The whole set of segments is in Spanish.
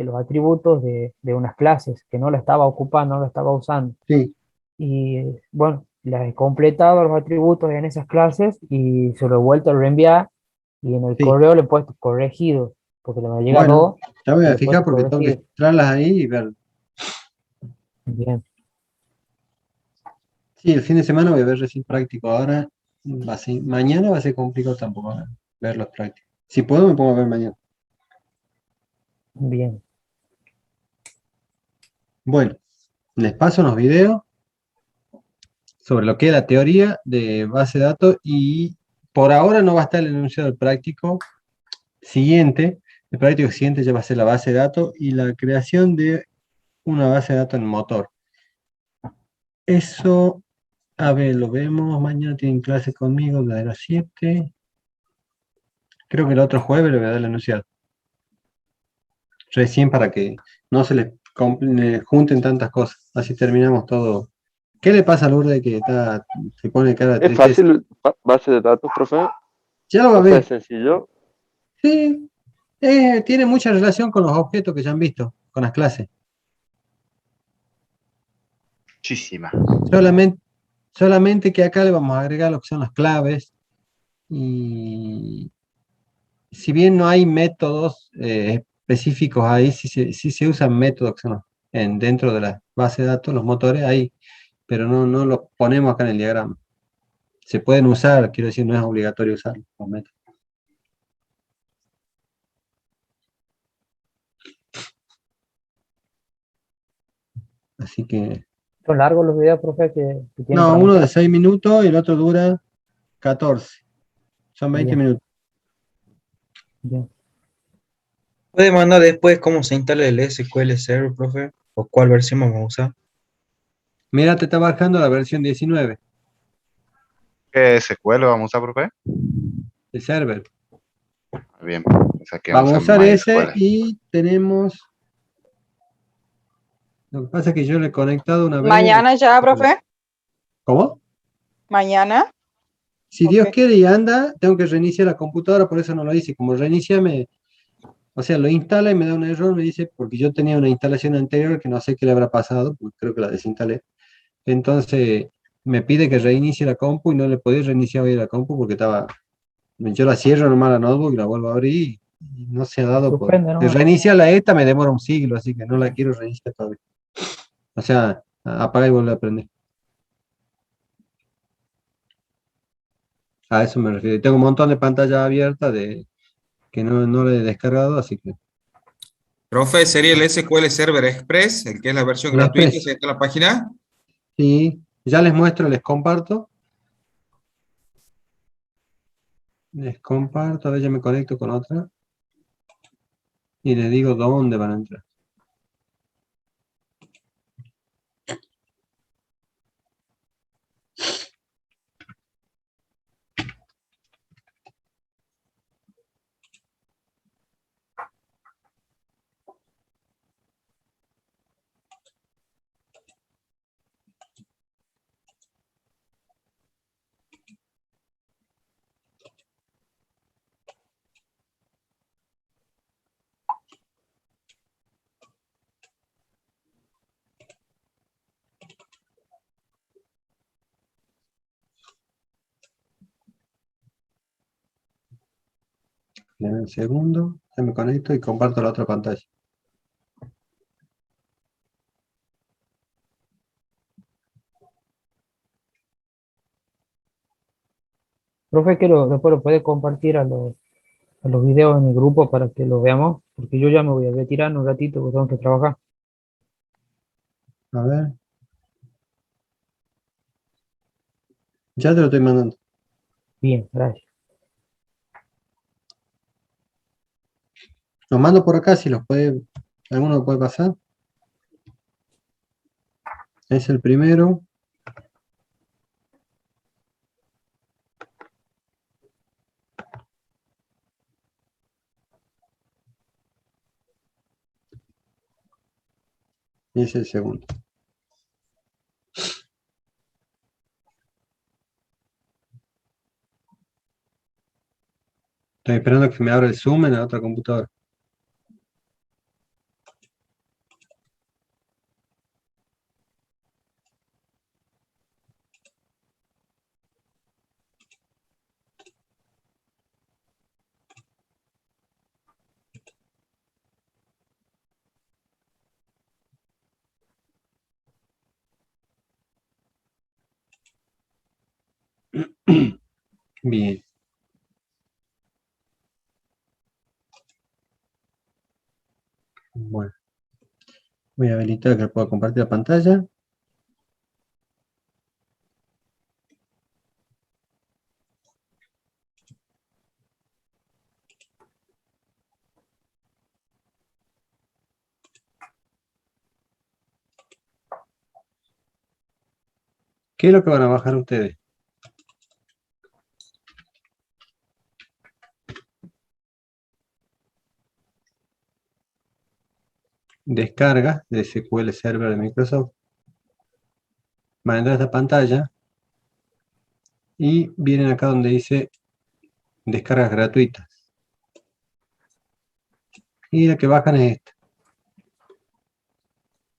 los atributos de unas clases que no la estaba ocupando, no la estaba usando. Sí, Y bueno, las he completado los atributos en esas clases y se lo he vuelto a reenviar y en el sí. correo le he puesto corregido, porque le me llega Bueno, dos ya voy y a le he fijar puesto porque tengo que corregido. entrarlas ahí y ver. Bien, Sí, el fin de semana voy a ver recién práctico. Ahora, mañana va a ser complicado tampoco ver los prácticos. Si puedo, me pongo a ver mañana. bien. Bueno, les paso unos videos sobre lo que es la teoría de base de datos y por ahora no va a estar el enunciado del práctico siguiente. El práctico siguiente ya va a ser la base de datos y la creación de una base de datos en motor. Eso, a ver, lo vemos. Mañana tienen clase conmigo desde las 7. Creo que el otro jueves le voy a dar el enunciado. Recién para que no se les junten tantas cosas. Así terminamos todo. ¿Qué le pasa a Lourdes que se pone cara de Es tristeza? fácil, base de datos, profe. Ya lo va a O sea, es ver. sencillo. Sí, tiene mucha relación con los objetos que ya han visto, con las clases. Muchísima. Solamente, solamente que acá le vamos a agregar lo que son las claves. Y si bien no hay métodos específicos ahí, sí se usan métodos que son dentro de la base de datos, los motores ahí, pero no los ponemos acá en el diagrama. Se pueden usar, quiero decir, no es obligatorio usar los métodos. Así que, Son largos los videos, profe, que tienen no, para uno de mostrar. 6 minutos y el otro dura 14. Son 20 Bien, minutos. bien. ¿Puede mandar después cómo se instala el SQL Server, profe? ¿O cuál versión vamos a usar? Mira, te está bajando la versión 19 ¿Qué SQL vamos a usar, profe? el server. Bien, o sea que vamos Vamos a a usar usar ese MySQL. y tenemos. Lo que pasa es que yo le he conectado una vez. Mañana ya, profe. ¿Cómo? Mañana. Si Ok. Dios quiere y anda, tengo que reiniciar la computadora, por eso no lo hice. Como reinicia, o sea, lo instala y me da un error, me dice, porque yo tenía una instalación anterior que no sé qué le habrá pasado, porque creo que la desinstalé. Entonces, me pide que reinicie la compu y no le podía reiniciar hoy la compu porque estaba. Yo la cierro nomás la notebook y la vuelvo a abrir y no se ha dado por. Suspende De nomás. reiniciar la esta me demora un siglo, así que no la quiero reiniciar todavía. O sea, apaga y vuelve a prender. A eso me refiero. Y tengo un montón de pantallas abiertas que no le he descargado, así que. Profe, sería el SQL Server Express, el que es la versión El gratuita, Express. ¿sí está en la página? Sí, ya les muestro, les comparto. Les comparto, a ver, ya me conecto con otra y les digo dónde van a entrar. En un segundo, ya me conecto y comparto la otra pantalla. Profe, que después lo puede compartir a los videos en el grupo para que los veamos, porque yo ya me voy a retirar en un ratito porque tengo que trabajar. A ver, ya te lo estoy mandando. Bien, gracias. Los mando por acá si alguno lo puede pasar. Es el primero. Y es el segundo. Estoy esperando que me abra el Zoom en la otra computadora. Bien. Bueno, voy a habilitar que pueda compartir la pantalla. ¿Qué es lo que van a bajar ustedes? Descarga de SQL Server de Microsoft. Van a entrar a esta pantalla y vienen acá donde dice descargas gratuitas. Y la que bajan es esta.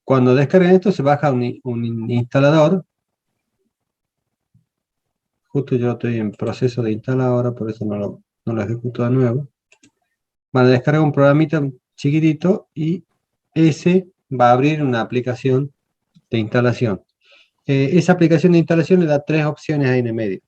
Cuando descarguen esto se baja un instalador. Justo yo estoy en proceso de instalar ahora, por eso no lo ejecuto de nuevo. Van a descargar un programita chiquitito y ese va a abrir una aplicación de instalación. Esa aplicación de instalación le da tres opciones ahí en el medio.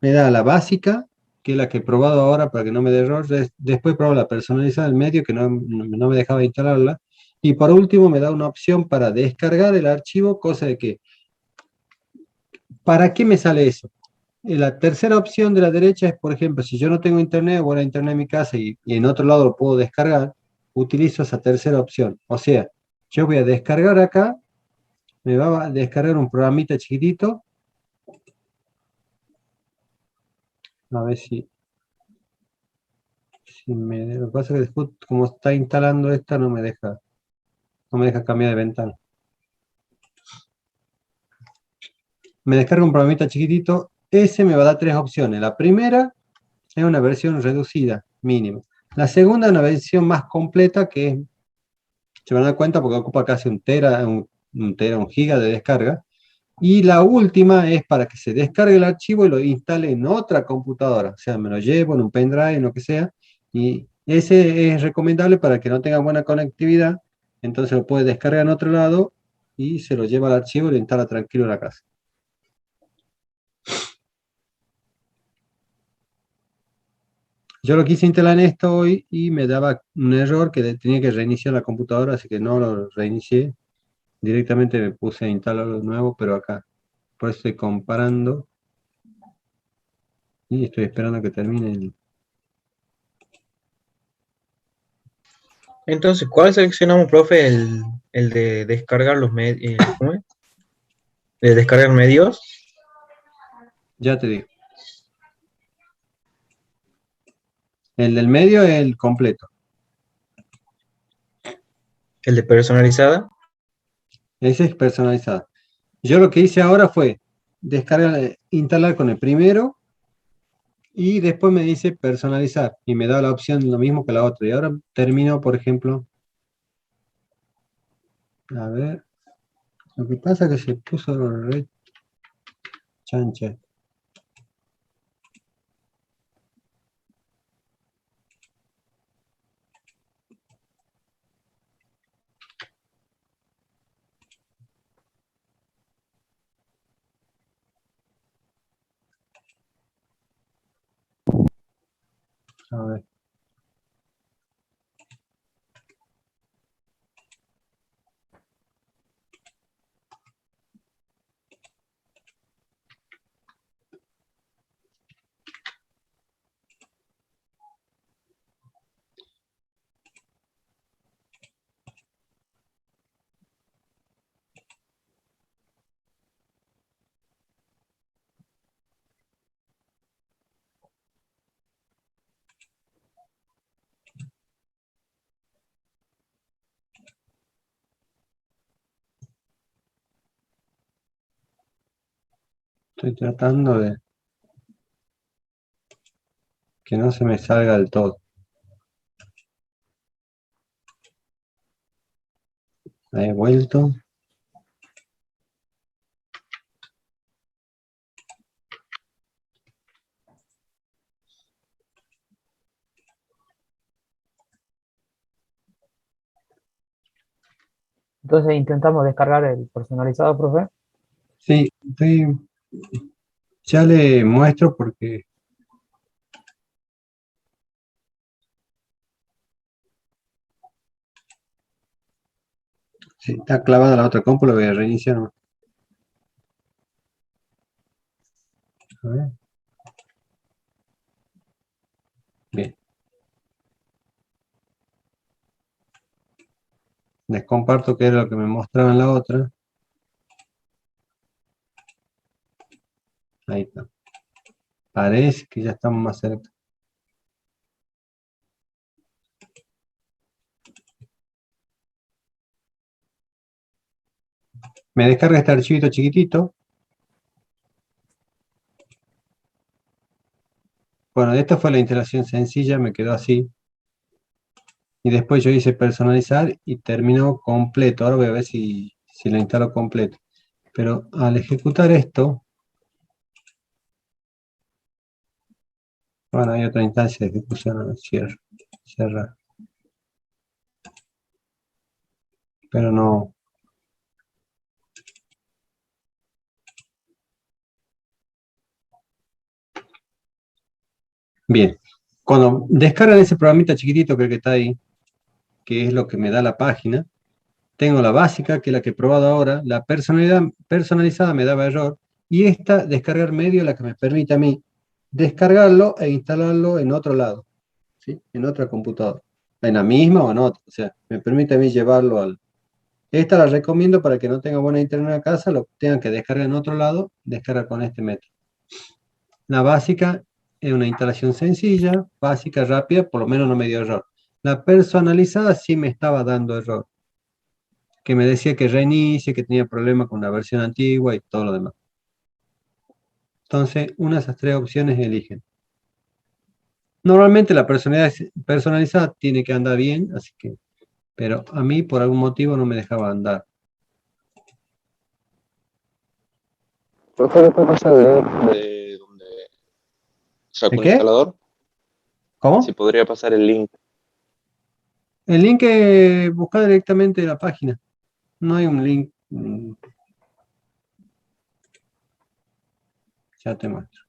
Me da la básica, que es la que he probado ahora para que no me dé error. Después probo la personalizada del medio, que no me dejaba instalarla. Y por último me da una opción para descargar el archivo, cosa de que, ¿para qué me sale eso? La tercera opción de la derecha es, por ejemplo, si yo no tengo internet, voy a internet en mi casa y en otro lado lo puedo descargar, utilizo esa tercera opción. O sea, yo voy a descargar acá, me va a descargar un programita chiquitito. A ver si lo que pasa es que después, como está instalando esta, no me deja cambiar de ventana. Me descarga un programita chiquitito, ese me va a dar tres opciones. La primera es una versión reducida, mínima. La segunda es una versión más completa, que es, se van a dar cuenta porque ocupa casi un tera, un giga de descarga. Y la última es para que se descargue el archivo y lo instale en otra computadora. O sea, me lo llevo en un pendrive, en lo que sea. Y ese es recomendable para que no tenga buena conectividad. Entonces lo puede descargar en otro lado y se lo lleva al archivo y lo instala tranquilo en la casa. Yo lo quise instalar en esto hoy y me daba un error que tenía que reiniciar la computadora, así que no lo reinicié. Directamente me puse a instalarlo de nuevo, pero acá. Por eso estoy comparando y estoy esperando que termine el... Entonces, ¿cuál seleccionamos, profe? El de descargar los medios. ¿Cómo es? ¿De descargar medios? Ya te digo. El del medio es el completo. ¿El de personalizada? Ese es personalizado. Yo lo que hice ahora fue descargar, instalar con el primero y después me dice personalizar y me da la opción lo mismo que la otra. Y ahora termino, por ejemplo, a ver, lo que pasa es que se puso re chancha. A ver. Estoy tratando de que no se me salga del todo. Ahí he vuelto. Entonces intentamos descargar el personalizado, profe. Sí, Ya le muestro porque si está clavada la otra compu, lo voy a reiniciar. A ver. Bien. Les comparto que era lo que me mostraba en la otra. Ahí está. Parece que ya estamos más cerca. Me descarga este archivito chiquitito. Bueno, esta fue la instalación sencilla, me quedó así. Y después yo hice personalizar y terminó completo. Ahora voy a ver si lo instalo completo. Pero al ejecutar esto, bueno, hay otra instancia de ejecución, cierro, cerrar. Pero no. Bien. Cuando descargan ese programita chiquitito que está ahí, que es lo que me da la página, tengo la básica, que es la que he probado ahora, la personalizada me daba error, y esta, descargar medio, la que me permite a mí descargarlo e instalarlo en otro lado, ¿sí? En otra computadora, en la misma o en otra, o sea, me permite a mí llevarlo al... Esta la recomiendo para que no tenga buena internet en casa, lo tengan que descargar en otro lado, descarga con este método. La básica es una instalación sencilla, básica, rápida, por lo menos no me dio error. La personalizada sí me estaba dando error, que me decía que reinicie, que tenía problemas con la versión antigua y todo lo demás. Entonces, una de esas tres opciones eligen. Normalmente la personalizada tiene que andar bien, así que, pero a mí por algún motivo no me dejaba andar. Profe, ¿le puede pasar el link de donde sacó ¿De un qué? instalador? Si ¿Cómo? podría pasar el link. El link es buscar directamente la página. No hay un link. Ya te muestro.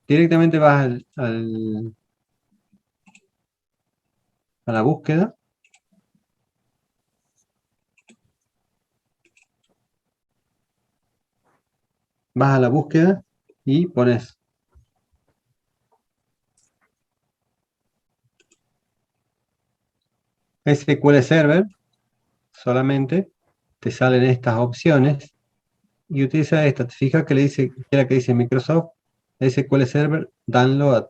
Directamente vas a la búsqueda. Vas a la búsqueda y pones SQL Server. Solamente te salen estas opciones y utiliza esta. Te fijas que le dice, que es la que dice Microsoft SQL Server Download,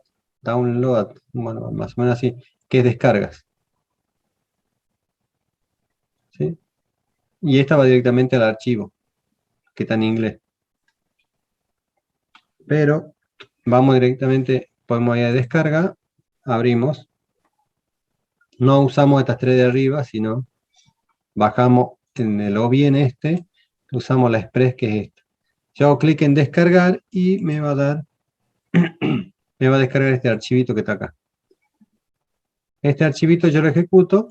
bueno, más o menos así, que es descargas, ¿sí? Y esta va directamente al archivo, que está en inglés. Pero vamos directamente, podemos ir a descarga, abrimos, no usamos estas tres de arriba, sino bajamos en el o bien este, usamos la express que es esta. Yo hago clic en descargar y me va a dar, me va a descargar este archivito que está acá. Este archivito yo lo ejecuto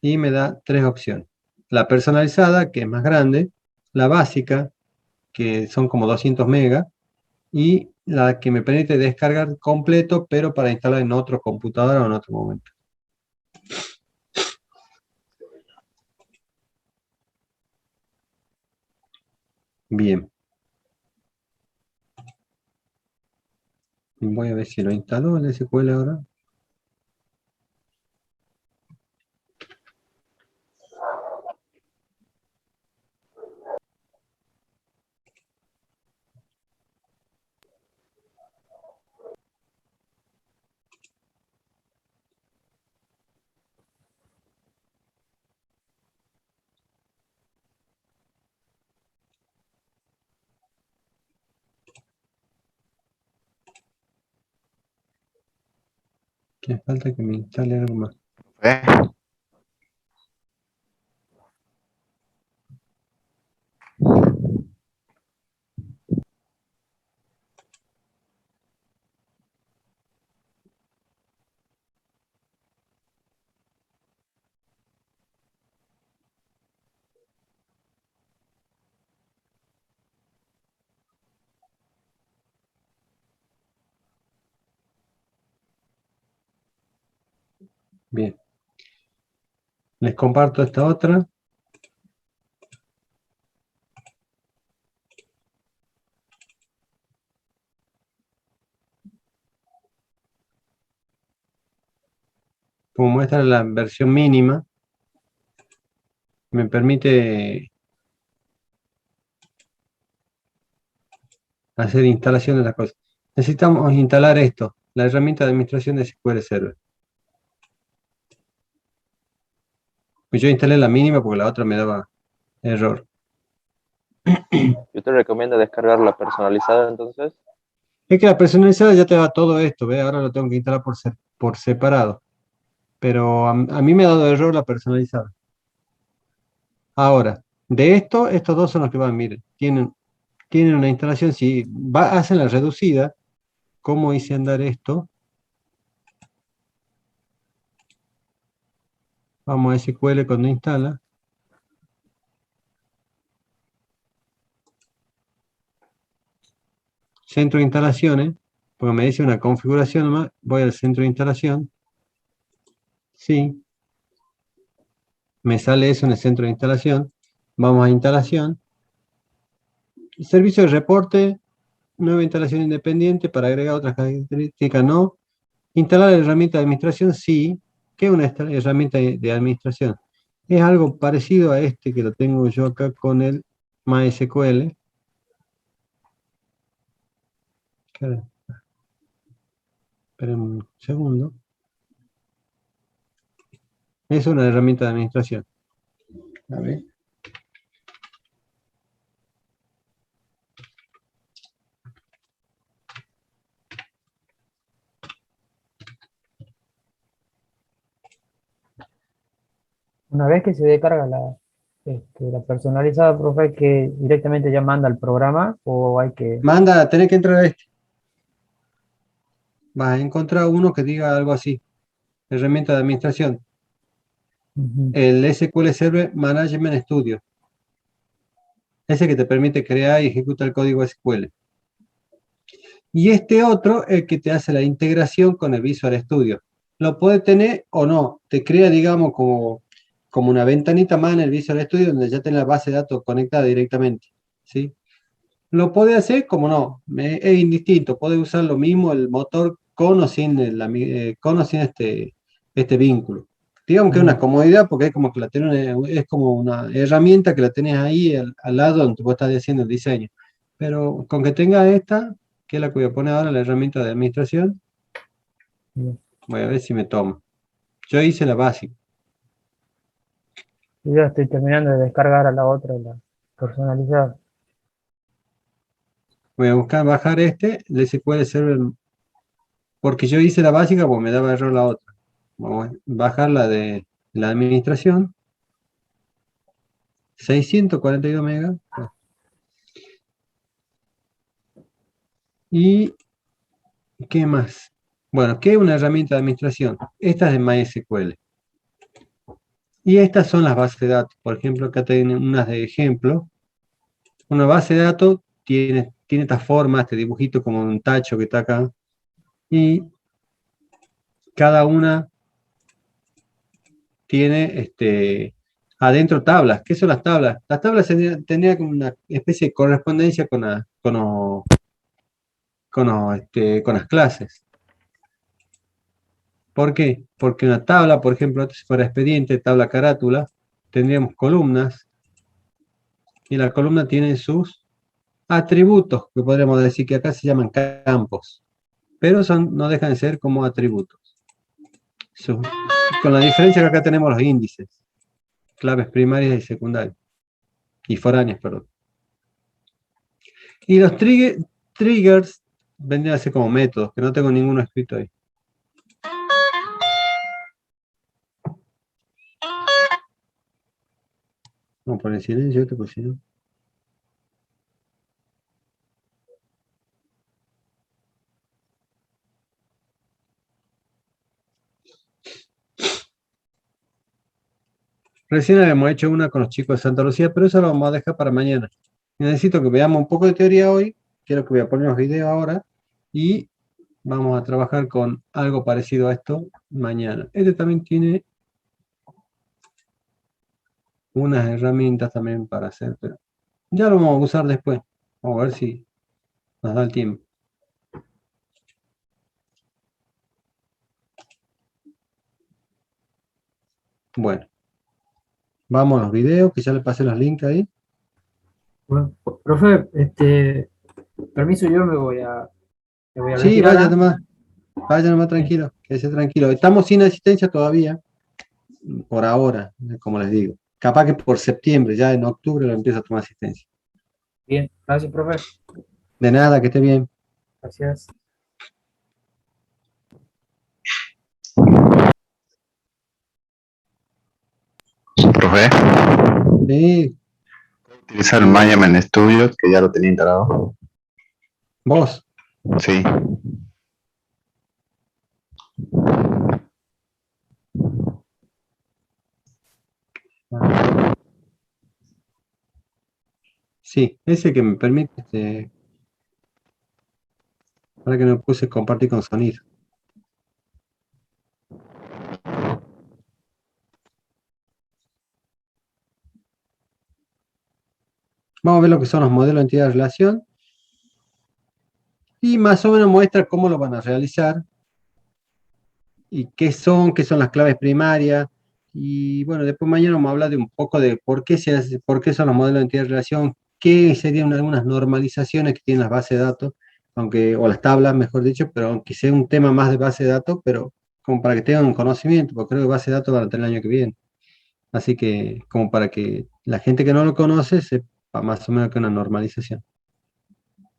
y me da tres opciones. La personalizada, que es más grande, la básica, que son como 200 megas, y la que me permite descargar completo, pero para instalar en otro computador o en otro momento. Bien. Voy a ver si lo instalo el SQL ahora. Que falta que me instale algo más. ¿Eh? Bien. Les comparto esta otra. Como muestra la versión mínima, me permite hacer instalación de las cosas. Necesitamos instalar esto, la herramienta de administración de SQL Server. Pues yo instalé la mínima porque la otra me daba error. Yo te recomiendo descargar la personalizada entonces. Es que la personalizada ya te da todo esto, ¿ve? Ahora lo tengo que instalar por separado. Pero a mí me ha dado error la personalizada. Ahora, de esto, estos dos son los que van, miren, tienen una instalación, si hacen la reducida, ¿cómo hice andar esto? Vamos a SQL cuando instala. Centro de instalaciones, porque me dice una configuración nomás, voy al centro de instalación. Sí. Me sale eso en el centro de instalación. Vamos a instalación. Servicio de reporte, nueva instalación independiente para agregar otras características, no. Instalar la herramienta de administración, sí. ¿Qué es una herramienta de administración? Es algo parecido a este que lo tengo yo acá con el MySQL. Esperen un segundo. Es una herramienta de administración. A ver. Una vez que se descarga la personalizada, profe, que directamente ya manda al programa o hay que... Tenés que entrar a este. Vas a encontrar uno que diga algo así. Herramienta de administración. Ujú. El SQL Server Management Studio. Ese que te permite crear y ejecutar el código SQL. Y este otro, el que te hace la integración con el Visual Studio. Lo puede tener o no. Te crea, digamos, como una ventanita más en el Visual Studio donde ya tenés la base de datos conectada directamente. ¿Sí? Lo puede hacer como no. Es indistinto. Puede usar lo mismo el motor con o sin, este vínculo. Digamos que es una comodidad porque es como que es como una herramienta que la tenés ahí al lado donde vos estás haciendo el diseño. Pero con que tenga esta, que es la que voy a poner ahora, la herramienta de administración, Bien. voy a ver si me toma. Yo hice la básica. Yo ya estoy terminando de descargar a la otra, la personalizada. Voy a buscar bajar el SQL Server, porque yo hice la básica porque me daba error la otra. Vamos a bajar la de la administración. 642 megas. ¿Y qué más? Bueno, ¿qué es una herramienta de administración? Esta es de MySQL. Y estas son las bases de datos. Por ejemplo, acá tienen unas de ejemplo. Una base de datos tiene esta forma, este dibujito como un tacho que está acá. Y cada una tiene adentro tablas. ¿Qué son las tablas? Las tablas tendrían como una especie de correspondencia con las clases. ¿Por qué? Porque una tabla, por ejemplo, si fuera expediente, tabla carátula, tendríamos columnas, y la columna tiene sus atributos, que podríamos decir que acá se llaman campos, pero no dejan de ser como atributos. Con la diferencia que acá tenemos los índices, claves primarias y secundarias, y foráneas, perdón. Y los triggers vendrían a ser como métodos, que no tengo ninguno escrito ahí. Vamos a poner silencio, pues si no. Recién habíamos hecho una con los chicos de Santa Lucía, pero eso lo vamos a dejar para mañana. Necesito que veamos un poco de teoría hoy. Quiero que voy a poner los videos ahora. Y vamos a trabajar con algo parecido a esto mañana. Este también tiene unas herramientas también para hacer, pero ya lo vamos a usar después. Vamos a ver si nos da el tiempo. Bueno, vamos a los videos, que ya le pasé los links ahí. Bueno, profe, permiso, yo me voy a Sí, retirar. vaya nomás tranquilo, quédese tranquilo. Estamos sin asistencia todavía, por ahora, como les digo. Capaz que por septiembre, ya en octubre lo empieza a tomar asistencia. Bien, gracias, profe. De nada, que esté bien. Gracias. Profe, Sí, utilizar el Mayaman Studio, que ya lo tenía instalado. vos. Sí. Sí, ese que me permite, ahora que no puse compartir con sonido. Vamos a ver lo que son los modelos de entidad de relación. Y más o menos muestra cómo lo van a realizar. Y qué son las claves primarias. Y bueno, después mañana vamos a hablar de un poco de por qué por qué son los modelos de entidad de relación, qué serían algunas normalizaciones que tienen las bases de datos, o las tablas, mejor dicho, pero aunque sea un tema más de base de datos, pero como para que tengan un conocimiento, porque creo que base de datos van a tener el año que viene. Así que, como para que la gente que no lo conoce sepa más o menos que es una normalización.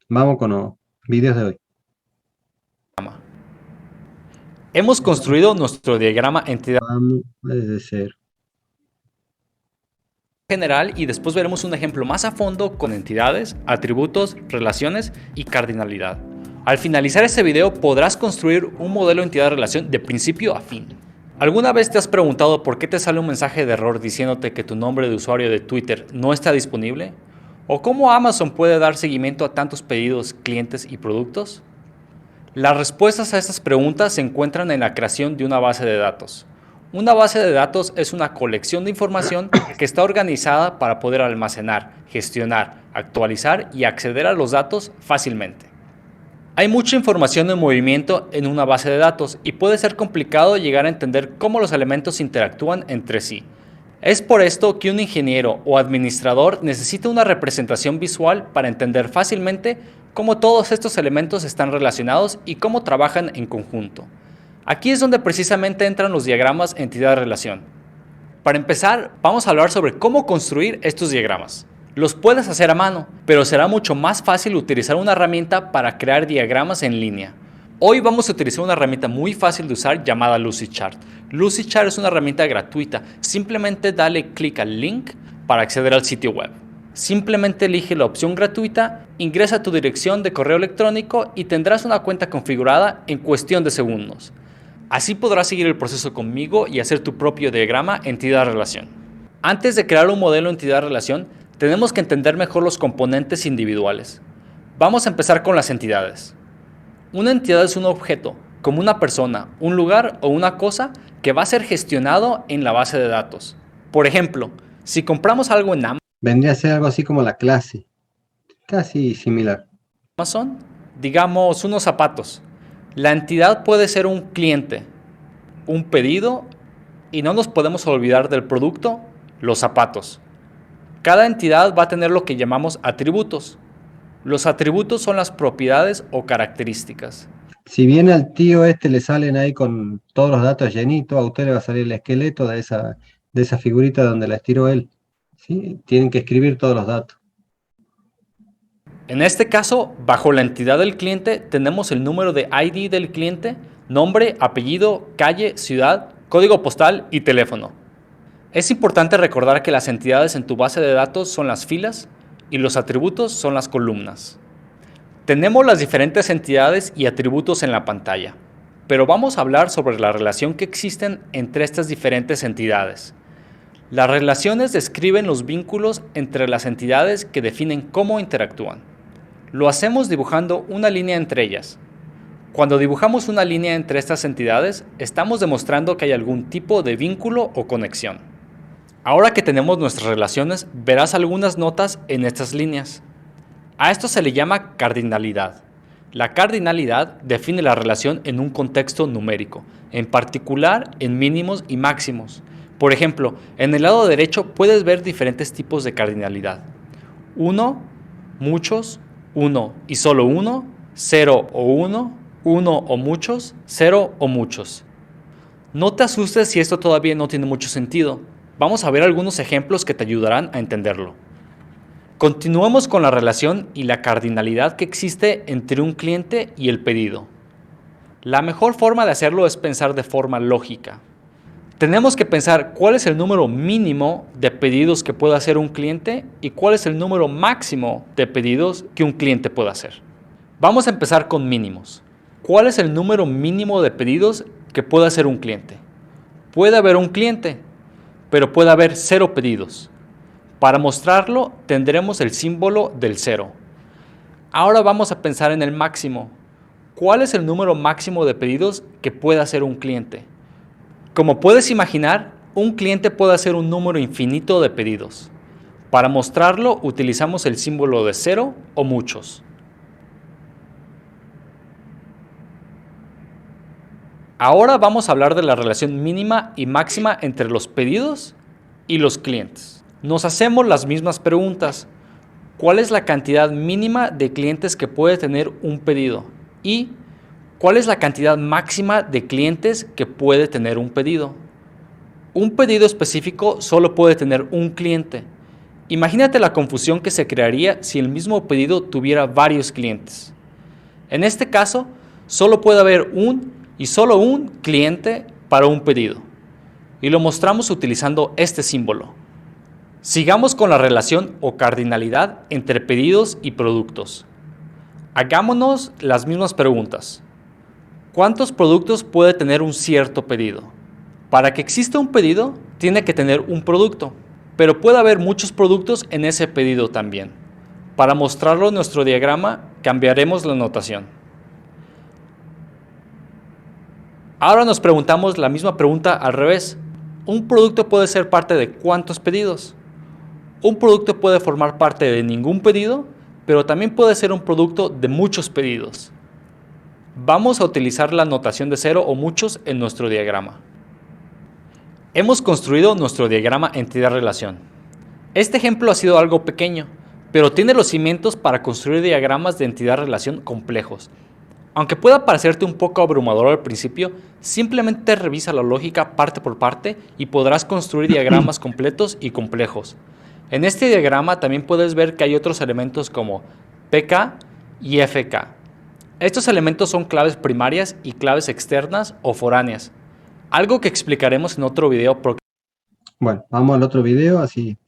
Vamos con los videos de hoy. Hemos construido nuestro diagrama entidad Vamos desde cero. general y después veremos un ejemplo más a fondo con entidades, atributos, relaciones y cardinalidad. Al finalizar este video podrás construir un modelo de entidad de relación de principio a fin. ¿Alguna vez te has preguntado por qué te sale un mensaje de error diciéndote que tu nombre de usuario de Twitter no está disponible? ¿O cómo Amazon puede dar seguimiento a tantos pedidos, clientes y productos? Las respuestas a estas preguntas se encuentran en la creación de una base de datos. Una base de datos es una colección de información que está organizada para poder almacenar, gestionar, actualizar y acceder a los datos fácilmente. Hay mucha información en movimiento en una base de datos y puede ser complicado llegar a entender cómo los elementos interactúan entre sí. Es por esto que un ingeniero o administrador necesita una representación visual para entender fácilmente cómo todos estos elementos están relacionados y cómo trabajan en conjunto. Aquí es donde precisamente entran los diagramas entidad-relación. Para empezar, vamos a hablar sobre cómo construir estos diagramas. Los puedes hacer a mano, pero será mucho más fácil utilizar una herramienta para crear diagramas en línea. Hoy vamos a utilizar una herramienta muy fácil de usar llamada Lucidchart. Lucidchart es una herramienta gratuita. Simplemente dale clic al link para acceder al sitio web. Simplemente elige la opción gratuita, ingresa tu dirección de correo electrónico y tendrás una cuenta configurada en cuestión de segundos. Así podrás seguir el proceso conmigo y hacer tu propio diagrama entidad-relación. Antes de crear un modelo entidad-relación, tenemos que entender mejor los componentes individuales. Vamos a empezar con las entidades. Una entidad es un objeto, como una persona, un lugar o una cosa que va a ser gestionado en la base de datos. Por ejemplo, si compramos algo en Vendría a ser algo así como la clase, casi similar. Amazon, digamos unos zapatos. La entidad puede ser un cliente, un pedido y no nos podemos olvidar del producto, los zapatos. Cada entidad va a tener lo que llamamos atributos. Los atributos son las propiedades o características. Si bien al tío le salen ahí con todos los datos llenitos, a usted le va a salir el esqueleto de esa figurita donde la estiró él. ¿Sí? Tienen que escribir todos los datos. En este caso, bajo la entidad del cliente tenemos el número de ID del cliente, nombre, apellido, calle, ciudad, código postal y teléfono. Es importante recordar que las entidades en tu base de datos son las filas y los atributos son las columnas. Tenemos las diferentes entidades y atributos en la pantalla, pero vamos a hablar sobre la relación que existen entre estas diferentes entidades. Las relaciones describen los vínculos entre las entidades que definen cómo interactúan. Lo hacemos dibujando una línea entre ellas. Cuando dibujamos una línea entre estas entidades, estamos demostrando que hay algún tipo de vínculo o conexión. Ahora que tenemos nuestras relaciones, verás algunas notas en estas líneas. A esto se le llama cardinalidad. La cardinalidad define la relación en un contexto numérico, en particular en mínimos y máximos. Por ejemplo, en el lado derecho puedes ver diferentes tipos de cardinalidad. 1, muchos, 1 y solo 1, 0 o 1, 1 o muchos, 0 o muchos. No te asustes si esto todavía no tiene mucho sentido. Vamos a ver algunos ejemplos que te ayudarán a entenderlo. Continuemos con la relación y la cardinalidad que existe entre un cliente y el pedido. La mejor forma de hacerlo es pensar de forma lógica. Tenemos que pensar cuál es el número mínimo de pedidos que puede hacer un cliente y cuál es el número máximo de pedidos que un cliente puede hacer. Vamos a empezar con mínimos. ¿Cuál es el número mínimo de pedidos que puede hacer un cliente? Puede haber un cliente, pero puede haber 0 pedidos. Para mostrarlo, tendremos el símbolo del 0. Ahora vamos a pensar en el máximo. ¿Cuál es el número máximo de pedidos que puede hacer un cliente? Como puedes imaginar, un cliente puede hacer un número infinito de pedidos. Para mostrarlo, utilizamos el símbolo de 0 o muchos. Ahora vamos a hablar de la relación mínima y máxima entre los pedidos y los clientes. Nos hacemos las mismas preguntas. ¿Cuál es la cantidad mínima de clientes que puede tener un pedido? ¿Y cuál es la cantidad máxima de clientes que puede tener un pedido? Un pedido específico solo puede tener un cliente. Imagínate la confusión que se crearía si el mismo pedido tuviera varios clientes. En este caso, solo puede haber y solo un cliente para un pedido. Y lo mostramos utilizando este símbolo. Sigamos con la relación o cardinalidad entre pedidos y productos. Hagámonos las mismas preguntas. ¿Cuántos productos puede tener un cierto pedido? Para que exista un pedido, tiene que tener un producto, pero puede haber muchos productos en ese pedido también. Para mostrarlo en nuestro diagrama, cambiaremos la notación. Ahora nos preguntamos la misma pregunta al revés. ¿Un producto puede ser parte de cuántos pedidos? Un producto puede formar parte de ningún pedido, pero también puede ser un producto de muchos pedidos. Vamos a utilizar la notación de 0 o muchos en nuestro diagrama. Hemos construido nuestro diagrama entidad-relación. Este ejemplo ha sido algo pequeño, pero tiene los cimientos para construir diagramas de entidad-relación complejos. Aunque pueda parecerte un poco abrumador al principio, simplemente revisa la lógica parte por parte y podrás construir diagramas completos y complejos. En este diagrama también puedes ver que hay otros elementos como PK y FK. Estos elementos son claves primarias y claves externas o foráneas, algo que explicaremos en otro video. Bueno, vamos al otro video, así.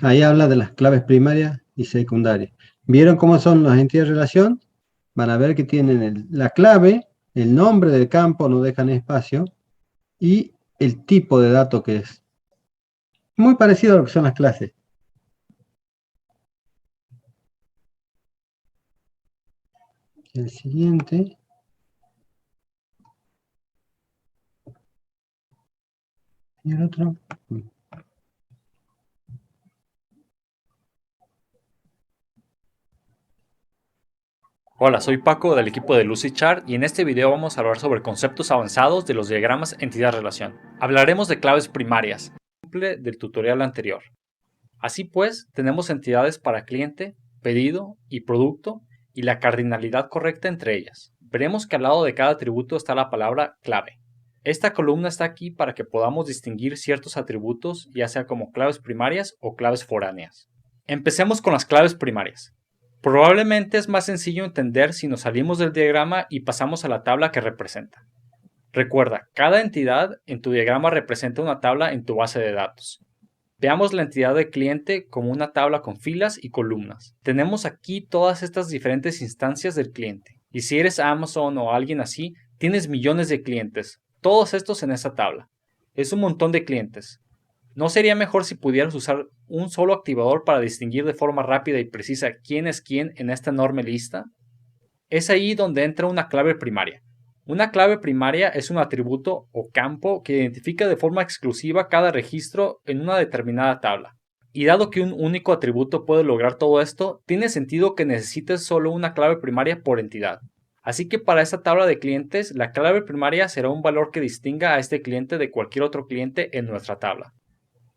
Ahí habla de las claves primarias y secundarias. ¿Vieron cómo son las entidades de relación? Van a ver que tienen la clave, el nombre del campo, no dejan espacio, y el tipo de dato que es. Muy parecido a lo que son las clases. El siguiente. Y el otro. Hola, soy Paco del equipo de Lucidchart y en este video vamos a hablar sobre conceptos avanzados de los diagramas entidad-relación. Hablaremos de claves primarias, del tutorial anterior. Así pues, tenemos entidades para cliente, pedido y producto y la cardinalidad correcta entre ellas. Veremos que al lado de cada atributo está la palabra clave. Esta columna está aquí para que podamos distinguir ciertos atributos, ya sea como claves primarias o claves foráneas. Empecemos con las claves primarias. Probablemente es más sencillo entender si nos salimos del diagrama y pasamos a la tabla que representa. Recuerda, cada entidad en tu diagrama representa una tabla en tu base de datos. Veamos la entidad de cliente como una tabla con filas y columnas. Tenemos aquí todas estas diferentes instancias del cliente. Y si eres Amazon o alguien así, tienes millones de clientes, todos estos en esta tabla. Es un montón de clientes. ¿No sería mejor si pudieras usar un solo activador para distinguir de forma rápida y precisa quién es quién en esta enorme lista? es ahí donde entra una clave primaria. Una clave primaria es un atributo o campo que identifica de forma exclusiva cada registro en una determinada tabla. Y dado que un único atributo puede lograr todo esto, tiene sentido que necesites solo una clave primaria por entidad. Así que para esta tabla de clientes, la clave primaria será un valor que distinga a este cliente de cualquier otro cliente en nuestra tabla.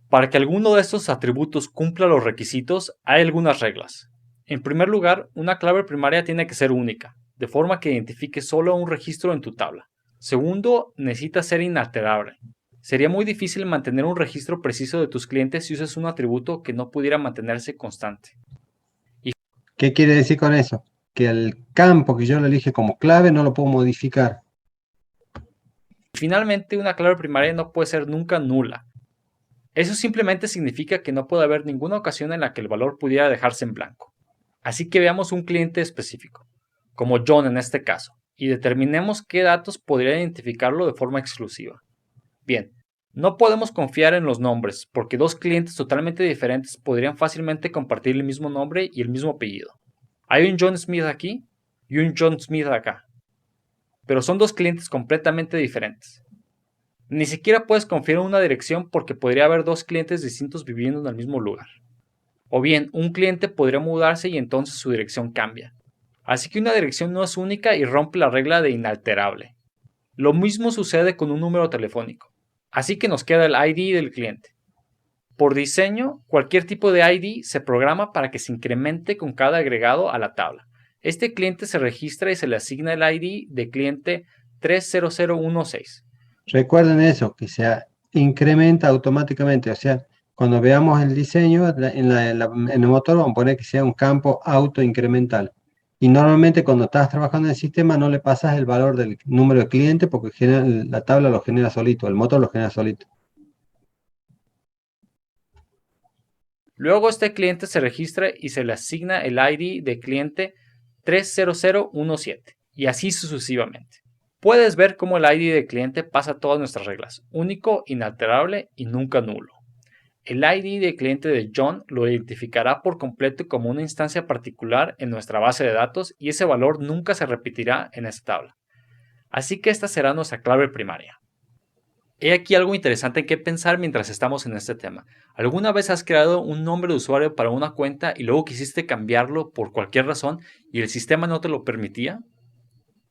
Para que alguno de estos atributos cumpla los requisitos, hay algunas reglas. En primer lugar, una clave primaria tiene que ser única, de forma que identifique solo un registro en tu tabla. Segundo, necesita ser inalterable. Sería muy difícil mantener un registro preciso de tus clientes si usas un atributo que no pudiera mantenerse constante. ¿Qué quiere decir con eso? Que el campo que yo lo elige como clave no lo puedo modificar. Finalmente, una clave primaria no puede ser nunca nula. Eso simplemente significa que no puede haber ninguna ocasión en la que el valor pudiera dejarse en blanco. Así que veamos un cliente específico, como John en este caso, y determinemos qué datos podría identificarlo de forma exclusiva. Bien, no podemos confiar en los nombres, porque dos clientes totalmente diferentes podrían fácilmente compartir el mismo nombre y el mismo apellido. Hay un John Smith aquí y un John Smith acá, pero son dos clientes completamente diferentes. Ni siquiera puedes confiar en una dirección porque podría haber dos clientes distintos viviendo en el mismo lugar. O bien, un cliente podría mudarse y entonces su dirección cambia. Así que una dirección no es única y rompe la regla de inalterable. Lo mismo sucede con un número telefónico. Así que nos queda el ID del cliente. Por diseño, cualquier tipo de ID se programa para que se incremente con cada agregado a la tabla. Este cliente se registra y se le asigna el ID de cliente 30016. Recuerden eso, que se incrementa automáticamente. O sea, cuando veamos el diseño, en el motor vamos a poner que sea un campo autoincremental. Y normalmente cuando estás trabajando en el sistema no le pasas el valor del número de cliente porque la tabla lo genera solito, el motor lo genera solito. Luego este cliente se registra y se le asigna el ID de cliente 30017 y así sucesivamente. Puedes ver cómo el ID de cliente pasa todas nuestras reglas, único, inalterable y nunca nulo. El ID de cliente de John lo identificará por completo como una instancia particular en nuestra base de datos y ese valor nunca se repetirá en esta tabla. Así que esta será nuestra clave primaria. He aquí algo interesante en qué pensar mientras estamos en este tema. ¿Alguna vez has creado un nombre de usuario para una cuenta y luego quisiste cambiarlo por cualquier razón y el sistema no te lo permitía?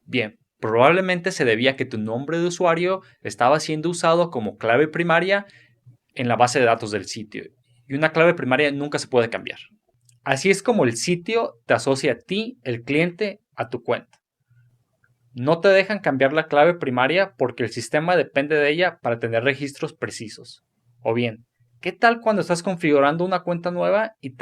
Bien, probablemente se debía a que tu nombre de usuario estaba siendo usado como clave primaria en la base de datos del sitio y una clave primaria nunca se puede cambiar. Así es como el sitio te asocia a ti, el cliente, a tu cuenta. No te dejan cambiar la clave primaria porque el sistema depende de ella para tener registros precisos. O bien, ¿qué tal cuando estás configurando una cuenta nueva y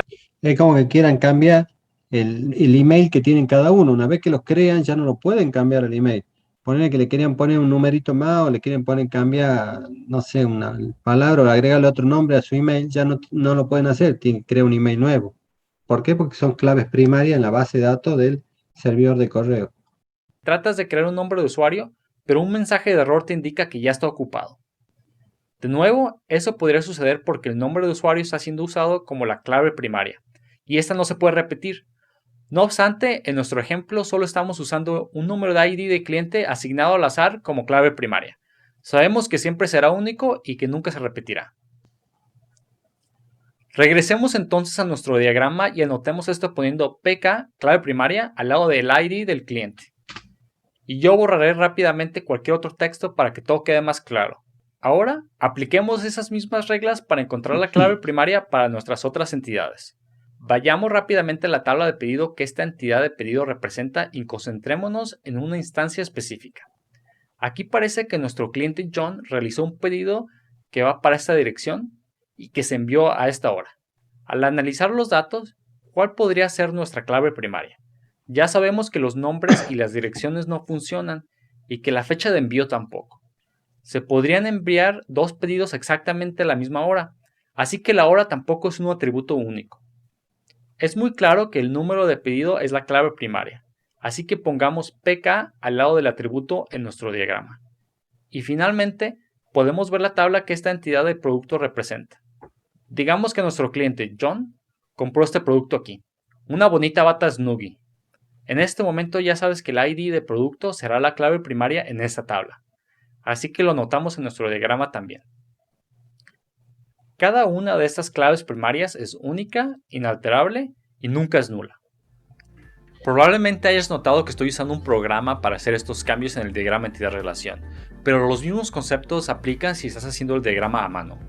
Es como que quieran cambiar el email que tienen cada uno. Una vez que los crean ya no lo pueden cambiar el email. Ponerle que le querían poner un numerito más o le quieren poner cambiar, no sé, una palabra o agregarle otro nombre a su email, ya no lo pueden hacer, tienen que crear un email nuevo. ¿Por qué? Porque son claves primarias en la base de datos del servidor de correo. tratas de crear un nombre de usuario, pero un mensaje de error te indica que ya está ocupado? De nuevo, eso podría suceder porque el nombre de usuario está siendo usado como la clave primaria, y esta no se puede repetir. No obstante, en nuestro ejemplo solo estamos usando un número de ID de cliente asignado al azar como clave primaria. Sabemos que siempre será único y que nunca se repetirá. Regresemos entonces a nuestro diagrama y anotemos esto poniendo PK, clave primaria, al lado del ID del cliente. Y yo borraré rápidamente cualquier otro texto para que todo quede más claro. Ahora, apliquemos esas mismas reglas para encontrar la clave primaria para nuestras otras entidades. Vayamos rápidamente a la tabla de pedido que esta entidad de pedido representa y concentrémonos en una instancia específica. Aquí parece que nuestro cliente John realizó un pedido que va para esta dirección y que se envió a esta hora. Al analizar los datos, ¿cuál podría ser nuestra clave primaria? Ya sabemos que los nombres y las direcciones no funcionan y que la fecha de envío tampoco. Se podrían enviar dos pedidos exactamente a la misma hora, así que la hora tampoco es un atributo único. Es muy claro que el número de pedido es la clave primaria, así que pongamos PK al lado del atributo en nuestro diagrama. Y finalmente, podemos ver la tabla que esta entidad de producto representa. Digamos que nuestro cliente John compró este producto aquí, una bonita bata Snuggie. En este momento ya sabes que el ID de producto será la clave primaria en esta tabla. Así que lo notamos en nuestro diagrama también. Cada una de estas claves primarias es única, inalterable y nunca es nula. Probablemente hayas notado que estoy usando un programa para hacer estos cambios en el diagrama entidad-relación, pero los mismos conceptos aplican si estás haciendo el diagrama a mano.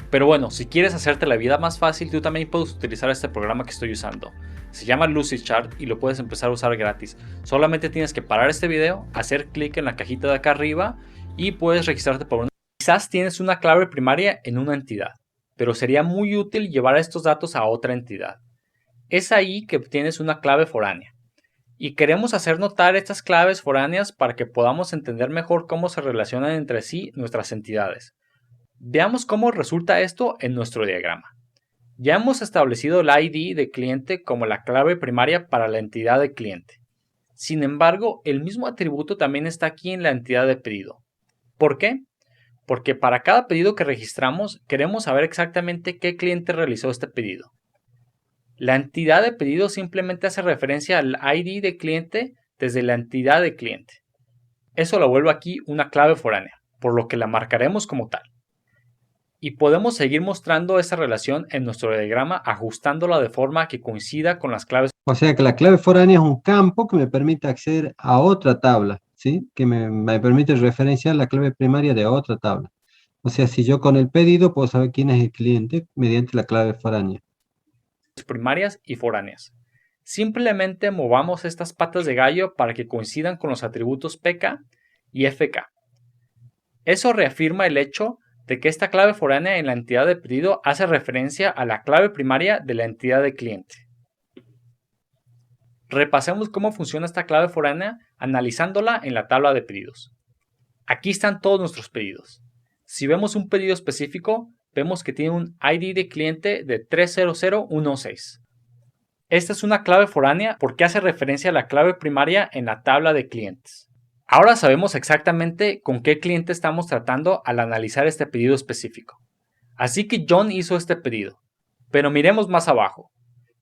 Pero bueno, si quieres hacerte la vida más fácil, tú también puedes utilizar este programa que estoy usando. Se llama Lucidchart y lo puedes empezar a usar gratis. Solamente tienes que parar este video, hacer clic en la cajita de acá arriba y puedes registrarte por una. Quizás tienes una clave primaria en una entidad, pero sería muy útil llevar estos datos a otra entidad. Es ahí que tienes una clave foránea. Y queremos hacer notar estas claves foráneas para que podamos entender mejor cómo se relacionan entre sí nuestras entidades. Veamos cómo resulta esto en nuestro diagrama. Ya hemos establecido el ID de cliente como la clave primaria para la entidad de cliente. Sin embargo, el mismo atributo también está aquí en la entidad de pedido. ¿Por qué? Porque para cada pedido que registramos queremos saber exactamente qué cliente realizó este pedido. La entidad de pedido simplemente hace referencia al ID de cliente desde la entidad de cliente. Eso lo vuelve aquí una clave foránea, por lo que la marcaremos como tal. Y podemos seguir mostrando esa relación en nuestro diagrama ajustándola de forma que coincida con las claves. O sea que la clave foránea es un campo que me permite acceder a otra tabla, ¿sí? Que me permite referenciar la clave primaria de otra tabla. O sea, si yo con el pedido puedo saber quién es el cliente mediante la clave foránea. Primarias y foráneas. Simplemente movamos estas patas de gallo para que coincidan con los atributos PK y FK. Eso reafirma el hecho de que esta clave foránea en la entidad de pedido hace referencia a la clave primaria de la entidad de cliente. Repasemos cómo funciona esta clave foránea analizándola en la tabla de pedidos. Aquí están todos nuestros pedidos. Si vemos un pedido específico, vemos que tiene un ID de cliente de 30016. Esta es una clave foránea porque hace referencia a la clave primaria en la tabla de clientes. Ahora sabemos exactamente con qué cliente estamos tratando al analizar este pedido específico. Así que John hizo este pedido. Pero miremos más abajo.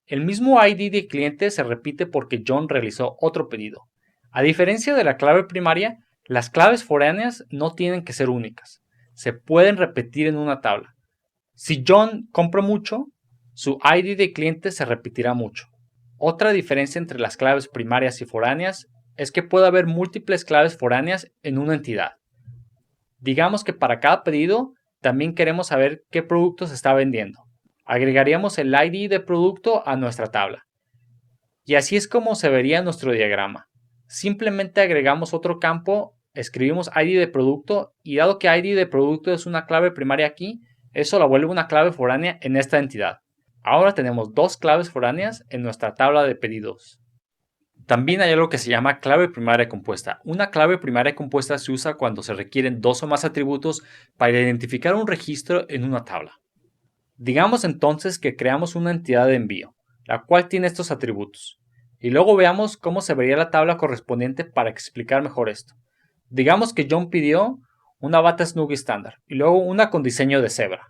El mismo ID de cliente se repite porque John realizó otro pedido. A diferencia de la clave primaria, las claves foráneas no tienen que ser únicas. Se pueden repetir en una tabla. Si John compró mucho, su ID de cliente se repetirá mucho. Otra diferencia entre las claves primarias y foráneas es que puede haber múltiples claves foráneas en una entidad. Digamos que para cada pedido también queremos saber qué producto se está vendiendo. Agregaríamos el ID de producto a nuestra tabla. Y así es como se vería nuestro diagrama. Simplemente agregamos otro campo, escribimos ID de producto y dado que ID de producto es una clave primaria aquí, eso la vuelve una clave foránea en esta entidad. Ahora tenemos dos claves foráneas en nuestra tabla de pedidos. También hay algo que se llama clave primaria compuesta. Una clave primaria compuesta se usa cuando se requieren dos o más atributos para identificar un registro en una tabla. Digamos entonces que creamos una entidad de envío, la cual tiene estos atributos. Y luego veamos cómo se vería la tabla correspondiente para explicar mejor esto. Digamos que John pidió una bata Snuggie estándar y luego una con diseño de cebra.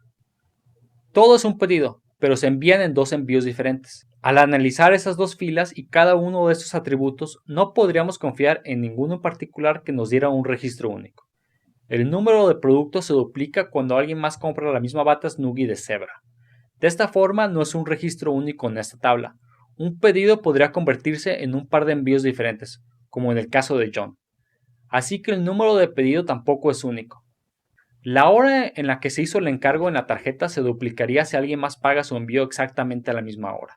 Todo es un pedido, pero se envían en dos envíos diferentes. Al analizar esas dos filas y cada uno de estos atributos, no podríamos confiar en ninguno en particular que nos diera un registro único. El número de productos se duplica cuando alguien más compra la misma bata Snuggie de cebra. De esta forma no es un registro único en esta tabla. Un pedido podría convertirse en un par de envíos diferentes, como en el caso de John. Así que el número de pedido tampoco es único. La hora en la que se hizo el encargo en la tarjeta se duplicaría si alguien más paga su envío exactamente a la misma hora.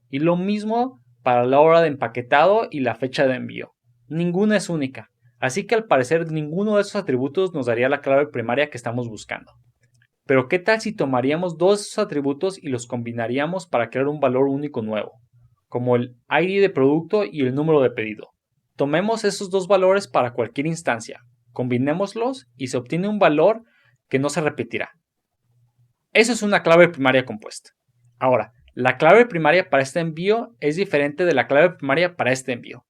Y lo mismo para la hora de empaquetado y la fecha de envío. Ninguna es única. Así que al parecer ninguno de esos atributos nos daría la clave primaria que estamos buscando. Pero ¿qué tal si tomaríamos dos de esos atributos y los combinaríamos para crear un valor único nuevo? Como el ID de producto y el número de pedido. Tomemos esos dos valores para cualquier instancia, combinémoslos y se obtiene un valor que no se repetirá. Eso es una clave primaria compuesta. Ahora, la clave primaria para este envío es diferente de la clave primaria para este envío.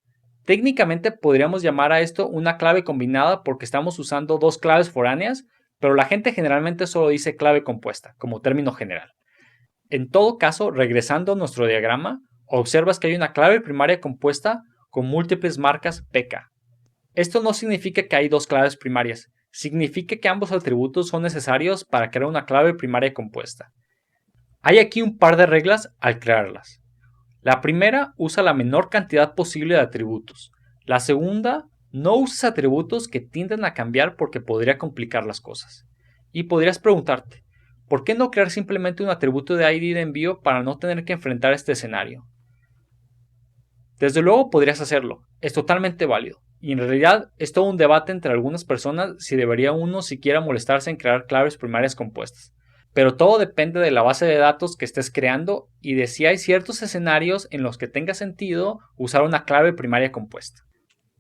Técnicamente podríamos llamar a esto una clave combinada porque estamos usando dos claves foráneas, pero la gente generalmente solo dice clave compuesta, como término general. En todo caso, regresando a nuestro diagrama, observas que hay una clave primaria compuesta con múltiples marcas PK. Esto no significa que hay dos claves primarias, significa que ambos atributos son necesarios para crear una clave primaria compuesta. Hay aquí un par de reglas al crearlas. La primera usa la menor cantidad posible de atributos. La segunda no usa atributos que tienden a cambiar porque podría complicar las cosas. Y podrías preguntarte, ¿por qué no crear simplemente un atributo de ID de envío para no tener que enfrentar este escenario? Desde luego podrías hacerlo, es totalmente válido. Y en realidad es todo un debate entre algunas personas si debería uno siquiera molestarse en crear claves primarias compuestas. Pero todo depende de la base de datos que estés creando y de si hay ciertos escenarios en los que tenga sentido usar una clave primaria compuesta.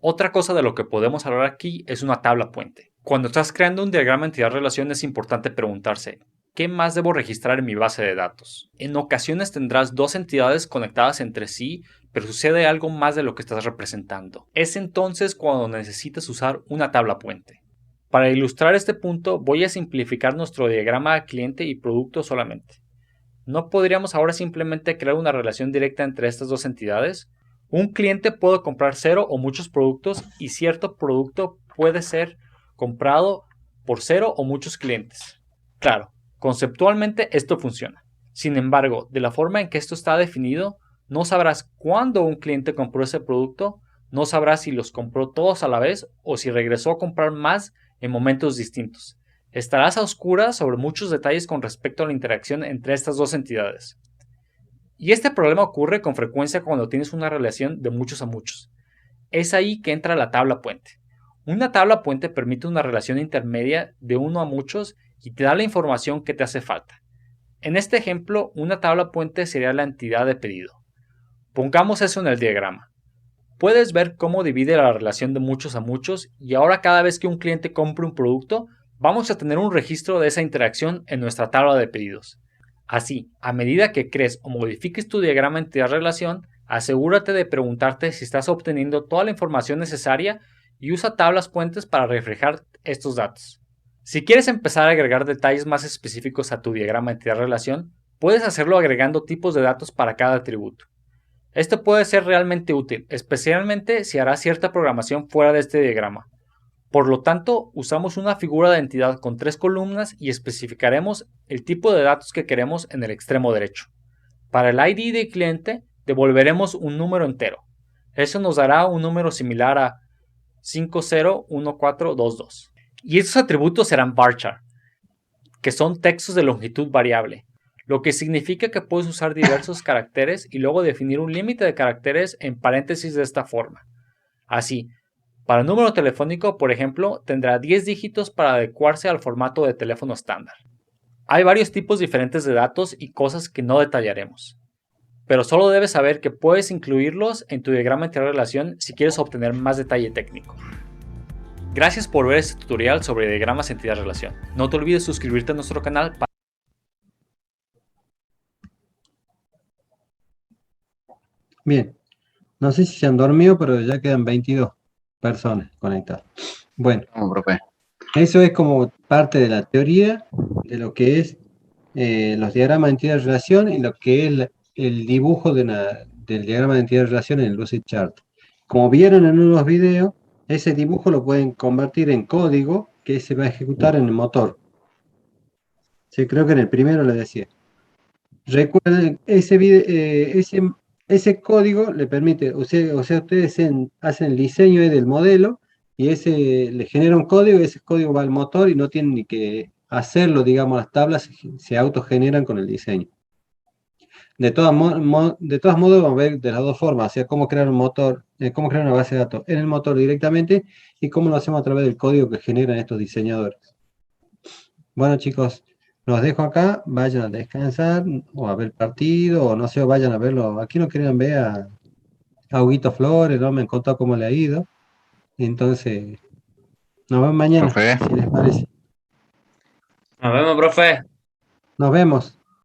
Otra cosa de lo que podemos hablar aquí es una tabla puente. Cuando estás creando un diagrama entidad-relación es importante preguntarse, ¿qué más debo registrar en mi base de datos? En ocasiones tendrás dos entidades conectadas entre sí, pero sucede algo más de lo que estás representando. Es entonces cuando necesitas usar una tabla puente. Para ilustrar este punto, voy a simplificar nuestro diagrama de cliente y producto solamente. ¿No podríamos ahora simplemente crear una relación directa entre estas dos entidades? Un cliente puede comprar 0 o muchos productos y cierto producto puede ser comprado por 0 o muchos clientes. Claro, conceptualmente esto funciona. Sin embargo, de la forma en que esto está definido, no sabrás cuándo un cliente compró ese producto, no sabrás si los compró todos a la vez o si regresó a comprar más en momentos distintos. Estarás a oscuras sobre muchos detalles con respecto a la interacción entre estas dos entidades. Y este problema ocurre con frecuencia cuando tienes una relación de muchos a muchos. Es ahí que entra la tabla puente. Una tabla puente permite una relación intermedia de uno a muchos y te da la información que te hace falta. En este ejemplo, una tabla puente sería la entidad de pedido. Pongamos eso en el diagrama. Puedes ver cómo divide la relación de muchos a muchos y ahora cada vez que un cliente compre un producto, vamos a tener un registro de esa interacción en nuestra tabla de pedidos. Así, a medida que crees o modifiques tu diagrama entidad-relación, asegúrate de preguntarte si estás obteniendo toda la información necesaria y usa tablas puentes para reflejar estos datos. Si quieres empezar a agregar detalles más específicos a tu diagrama entidad-relación, puedes hacerlo agregando tipos de datos para cada atributo. Esto puede ser realmente útil, especialmente si harás cierta programación fuera de este diagrama. Por lo tanto, usamos una figura de entidad con 3 columnas y especificaremos el tipo de datos que queremos en el extremo derecho. Para el ID de cliente, devolveremos un número entero. Eso nos dará un número similar a 501422. Y estos atributos serán varchar, que son textos de longitud variable, lo que significa que puedes usar diversos caracteres y luego definir un límite de caracteres en paréntesis de esta forma. Así, para el número telefónico, por ejemplo, tendrá 10 dígitos para adecuarse al formato de teléfono estándar. Hay varios tipos diferentes de datos y cosas que no detallaremos, pero solo debes saber que puedes incluirlos en tu diagrama entidad-relación si quieres obtener más detalle técnico. Gracias por ver este tutorial sobre diagramas entidad-relación. No te olvides suscribirte a nuestro canal para... Bien, no sé si se han dormido, pero ya quedan 22 personas conectadas. Bueno, No, profe. eso es como parte de la teoría de lo que es los diagramas de entidad-relación y lo que es el dibujo del diagrama de entidad-relación en el Lucidchart. Como vieron en unos videos, ese dibujo lo pueden convertir en código que se va a ejecutar en el motor. Sí, creo que en el primero le decía. Recuerden, ese código le permite, o sea ustedes hacen el diseño del modelo y ese le genera un código y ese código va al motor y no tienen ni que hacerlo, digamos, las tablas se autogeneran con el diseño. De todos modos, vamos a ver de las dos formas, o sea, cómo crear un motor, cómo crear una base de datos en el motor directamente y cómo lo hacemos a través del código que generan estos diseñadores. Bueno, chicos, los dejo acá, vayan a descansar o a ver partido, o no sé, o vayan a verlo. Aquí no querían ver a Huguito Flores, no me han contado cómo le ha ido. Entonces, nos vemos mañana, Profe. si les parece. Nos vemos, profe. Nos vemos.